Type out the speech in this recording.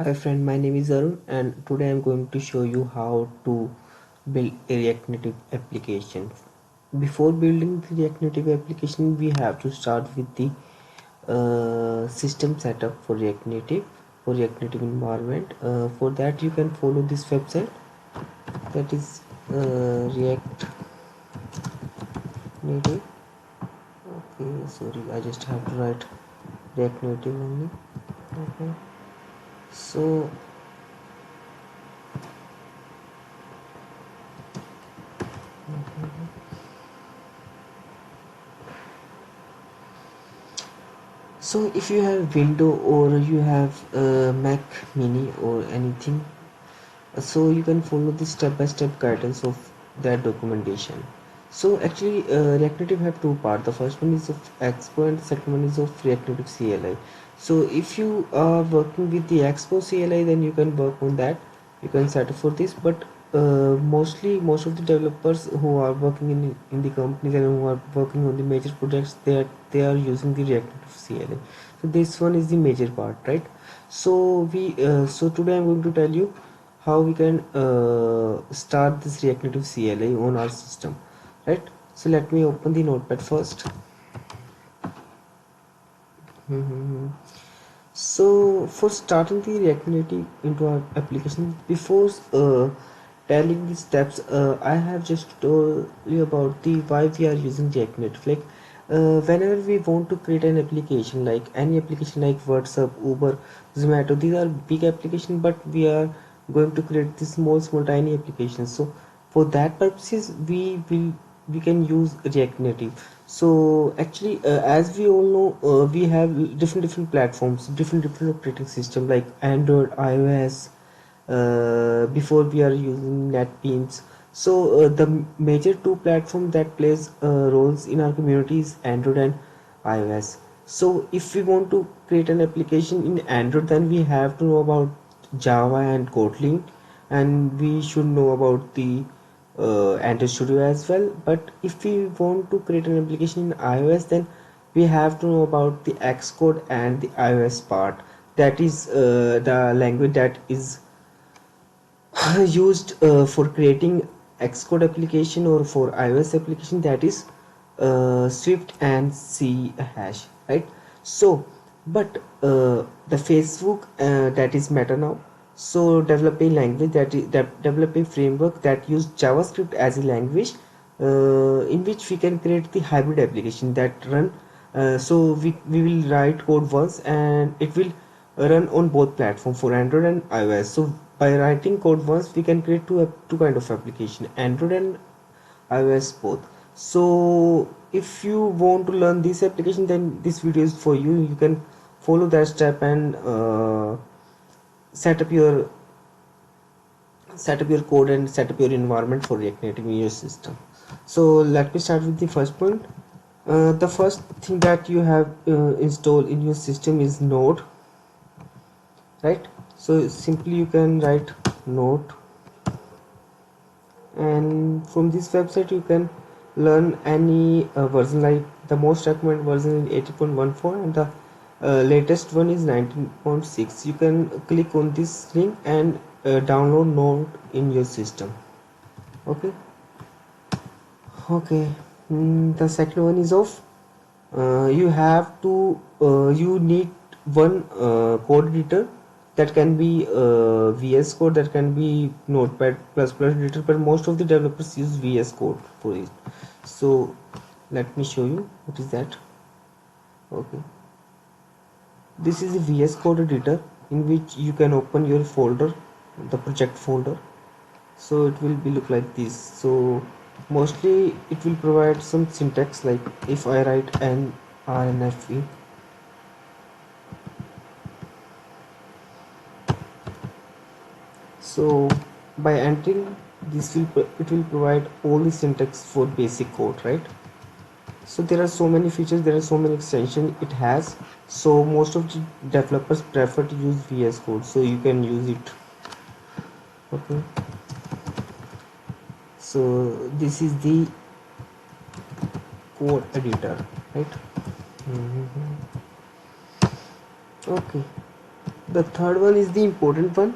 Hi friend, my name is Arun and today I'm going to show you how to build a React Native application. Before building the React Native application, we have to start with the system setup for React Native environment. For that you can follow this website, that is React Native. Okay, sorry, I just have to write React Native only. Okay, so if you have window or you have Mac mini or anything, so you can follow the step-by-step guidance of that documentation. So actually React Native have two parts. The first one is of Expo and the second one is of React Native CLI. So if you are working with the Expo CLI, then you can work on that, you can set up for this. But mostly most of the developers who are working in the companies and who are working on the major projects, they are using the React Native CLI. So this one is the major part, right? So today I'm going to tell you how we can start this React Native CLI on our system, right? So let me open the notepad first. So for starting the React Native into our application, before telling the steps, I have just told you about the why we are using React Native. Like whenever we want to create an application, like any application like WhatsApp, Uber, Zomato, these are big applications, but we are going to create this small tiny applications. So for that purposes, we can use React Native. So actually as we all know, we have different platforms, different operating system like Android, iOS. Before we are using NetBeans. So the major two platforms that plays roles in our community is Android and iOS. So if we want to create an application in Android, then we have to know about Java and Kotlin, and we should know about the Android Studio as well. But if we want to create an application in iOS, then we have to know about the Xcode and the iOS part. That is the language that is used for creating Xcode application, or for iOS application, that is Swift and C hash, right? So but the Facebook, that is Meta now, so develop a language that develop a framework that use JavaScript as a language, in which we can create the hybrid application that run, we will write code once and it will run on both platform for Android and iOS. So by writing code once, we can create two kind of application, Android and iOS both. So if you want to learn this application, then this video is for you. You can follow that step and set up your code and set up your environment for React Native in your system. So let me start with the first point. The first thing that you have installed in your system is Node, right? So simply you can write Node, and from this website you can learn any version. Like the most recommended version is 80.14 and the latest one is 19.6. You can click on this link and download Node in your system. Okay. The second one is of you have to you need one code editor that can be VS Code, that can be Notepad plus plus editor, but most of the developers use VS Code for it. So let me show you what is that. Okay, this is the VS Code editor in which you can open your folder, the project folder. So it will be look like this. So mostly it will provide some syntax, like if I write an RNFE, so by entering this it will provide all the syntax for basic code, right? So there are so many features, there are so many extensions it has, so most of the developers prefer to use VS Code, so you can use it. Okay, so this is the code editor, right? Okay, The third one is the important one.